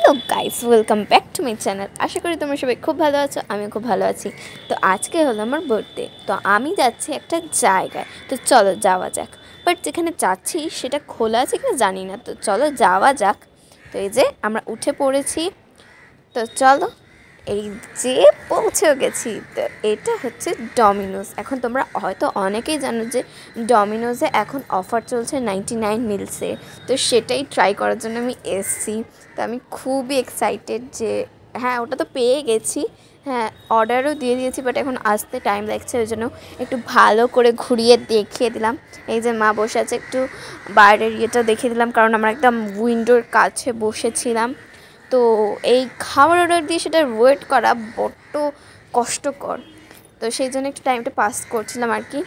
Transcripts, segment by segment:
Hello guys, welcome back to my channel. আশা করি তোমরা সবাই খুব ভালো আছো, আমি খুব ভালো আছি। তো আজকে হলো আমার বার্থডে, তো আমি যাচ্ছি একটা জায়গায়। তো চলো যাওয়া যাক। বাট যেখানে যাচ্ছি সেটা খোলা আছে কিনা জানি না, তো চলো যাওয়া যাক। তো এই যে আমরা উঠে পড়েছি, তো চলো এই যে পৌঁছেও গেছি। তো এটা হচ্ছে ডমিনোজ। এখন তোমরা হয়তো অনেকেই জানো যে ডমিনোজে এখন অফার চলছে 99 মিলসে। তো সেটাই ট্রাই করার জন্য আমি এসেছি। তো আমি খুবই এক্সাইটেড যে হ্যাঁ, ওটা তো পেয়ে গেছি, হ্যাঁ অর্ডারও দিয়ে দিয়েছি, বাট এখন আসতে টাইম লাগছে। ওই জন্য একটু ভালো করে ঘুরিয়ে দেখিয়ে দিলাম। এই যে মা বসে আছে, একটু বাইরের ইয়েটা দেখিয়ে দিলাম, কারণ আমরা একদম উইন্ডোর কাছে বসেছিলাম। তো এই খাবার অর্ডার দিয়ে সেটা ওয়েট করা বড্ড কষ্টকর, তো সেই জন্য একটু টাইমটা পাস করছিলাম আর কি।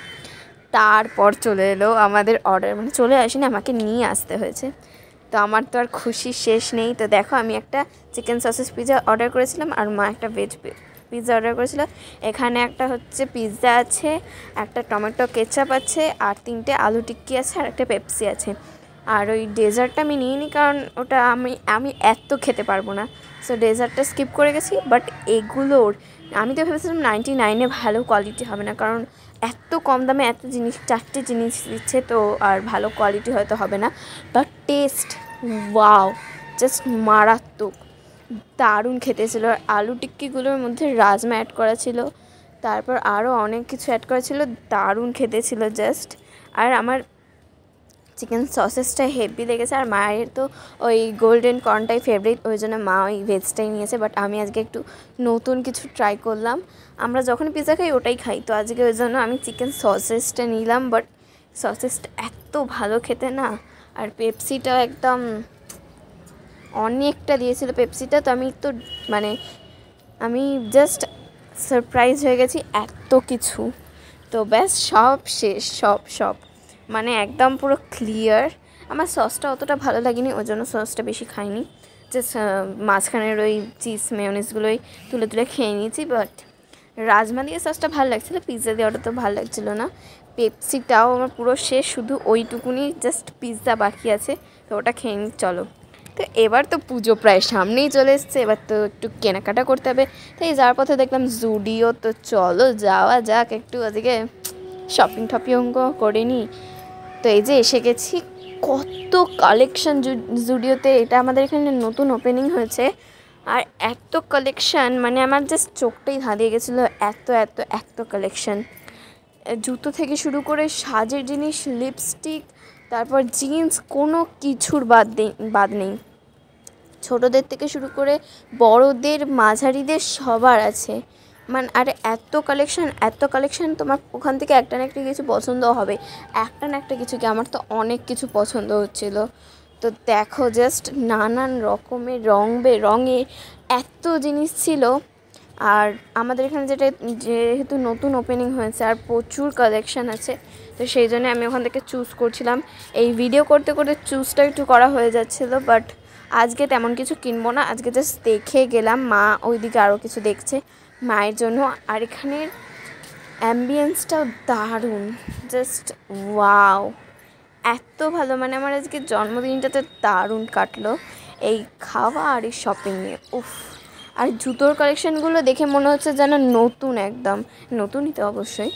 তারপর চলে এলো আমাদের অর্ডার, মানে চলে আসেনি, আমাকে নিয়ে আসতে হয়েছে। তো আমার তো আর খুশি শেষ নেই। তো দেখো, আমি একটা চিকেন সসেস পিৎজা অর্ডার করেছিলাম, আর মা একটা ভেজ পিৎজা অর্ডার করেছিল। এখানে একটা হচ্ছে পিৎজা আছে, একটা টমেটো কেচাপ আছে, আর 3টে আলু টিক্কি আছে, আর একটা পেপসি আছে। আর ওই ডেজার্টটা আমি নিইনি, কারণ ওটা আমি এত খেতে পারবো না, সো ডেজার্টটা স্কিপ করে গেছি। বাট এগুলোর আমি তো ভেবেছিলাম 99-এ ভালো কোয়ালিটি হবে না, কারণ এত কম দামে এত জিনিস, 4টে জিনিস দিচ্ছে, তো আর ভালো কোয়ালিটি হয়তো হবে না। বাট টেস্ট ওয়াও, জাস্ট মারাত্মক, দারুণ খেতে ছিল। আর আলু টিক্কিগুলোর মধ্যে রাজমা অ্যাড করা ছিল, তারপর আরও অনেক কিছু অ্যাড করা ছিল, দারুণ খেতে ছিল জাস্ট। আর আমার চিকেন সসেসটা হেভি লেগেছে। আর মায়ের তো ওই গোল্ডেন কর্নটাই ফেভারিট, ওই জন্য মা ওই ভেজটাই নিয়েছে। বাট আমি আজকে একটু নতুন কিছু ট্রাই করলাম। আমরা যখন পিৎজা খাই ওটাই খাই, তো আজকে ওই জন্য আমি চিকেন সসেসটা নিলাম। বাট সসেসটা এত ভালো খেতে না, আর পেপসিটা একদম অনেকটা দিয়েছিল পেপসিটা। তো মানে আমি জাস্ট সারপ্রাইজ হয়ে গেছি, এত কিছু। তো ব্যাস সব শেষ, সব মানে একদম পুরো ক্লিয়ার। আমার সসটা অতটা ভালো লাগেনি, ওই জন্য সসটা বেশি খাইনি, জাস্ট মাঝখানের ওই চিজ মেয়োনিজগুলোই তুলে তুলে খেয়ে নিয়েছি। বাট রাজমা দিয়ে সসটা ভালো লাগছিলো, পিৎজা দিয়ে ওটা তো ভালো লাগছিলো না। পেপসিটাও আমার পুরো শেষ, শুধু ওইটুকুনি জাস্ট পিৎজা বাকি আছে, তো ওটা খেয়ে নিই। চলো, তো এবার তো পুজো প্রায় সামনেই চলে এসছে, এবার তো একটু কেনাকাটা করতে হবে। তাই যাওয়ার পথে দেখলাম জুডিও, তো চলো যাওয়া যাক, একটু আজকে শপিং করে নিই। তো এই যে এসে গেছি, কত কালেকশান জুডিওতে। এটা আমাদের এখানে নতুন ওপেনিং হয়েছে, আর এত কালেকশান, মানে আমার জাস্ট চোখটাই ধাঁধিয়ে গেছিলো, এত কালেকশান। জুতো থেকে শুরু করে সাজের জিনিস, লিপস্টিক, তারপর জিন্স, কোনো কিছুর বাদ নেই। ছোটোদের থেকে শুরু করে বড়োদের, মাঝারিদের সবার আছে। আর এত কালেকশান, তোমার ওখান থেকে একটা না একটা কিছু পছন্দ হবে, একটা না একটা কিছু কি। আমার তো অনেক কিছু পছন্দ হচ্ছিল। তো দেখো জাস্ট নানান রকমের রং বেরঙে এত জিনিস ছিল। আর আমাদের এখানে যেহেতু নতুন ওপেনিং হয়েছে আর প্রচুর কালেকশান আছে, তো সেই জন্য আমি ওখান থেকে চুজ করছিলাম। এই ভিডিও করতে করতে চুজটা একটু করা হয়ে যাচ্ছিলো। বাট আজকে তেমন কিছু কিনবো না, আজকে জাস্ট দেখে গেলাম। মা ওইদিকে আরও কিছু দেখছে মায়ের জন্য। আর এখানের অ্যাম্বিয়েন্সটাও দারুণ, জাস্ট ওয়াও, এত ভালো। মানে আমার আজকে জন্মদিনটাতে দারুণ কাটলো এই খাওয়া আর এই শপিং নিয়ে। উফ, আর জুতোর কালেকশানগুলো দেখে মনে হচ্ছে যেন নতুন, একদম নতুনই তো অবশ্যই,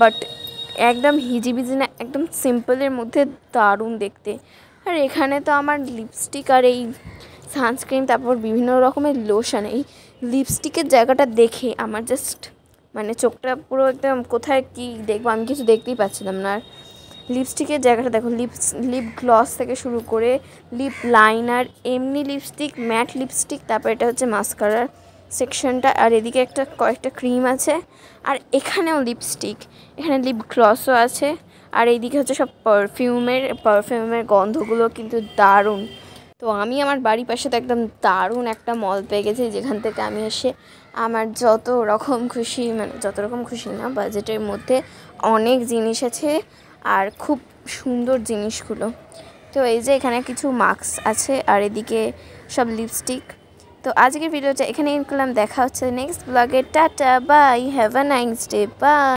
বাট একদম হিজিবিজি না, একদম সিম্পলের মধ্যে দারুণ দেখতে। আর এখানে তো আমার লিপস্টিক আর এই সানস্ক্রিন, তারপর বিভিন্ন রকমের লোশন, এই লিপস্টিকের জায়গাটা দেখে আমার জাস্ট মানে চোখটা পুরো একদম কোথায় কি দেখবো, আমি কিছু দেখতেই পাচ্ছিলাম না। আর লিপস্টিকের জায়গাটা দেখো, লিপ গ্লস থেকে শুরু করে লিপ লাইনার, এমনি লিপস্টিক, ম্যাট লিপস্টিক, তারপর এটা হচ্ছে মাস্কারার সেকশনটা। আর এদিকে কয়েকটা ক্রিম আছে, আর এখানেও লিপস্টিক, এখানে লিপ গ্লসও আছে। আর এইদিকে হচ্ছে সব পারফিউমের গন্ধগুলো কিন্তু দারুণ। তো আমি আমার বাড়ির পাশে তো একদম দারুণ একটা মল পেয়ে গেছি, যেখান থেকে আমি এসে আমার যত রকম খুশি না, বাজেটের মধ্যে অনেক জিনিস আছে, আর খুব সুন্দর জিনিসগুলো। তো এই যে এখানে কিছু মাস্ক আছে, আর এদিকে সব লিপস্টিক। তো আজকের ভিডিওটা এখানে এন্ড করলাম, দেখা হচ্ছে নেক্সট ব্লগে। টাটা, bye, have a nice day, by.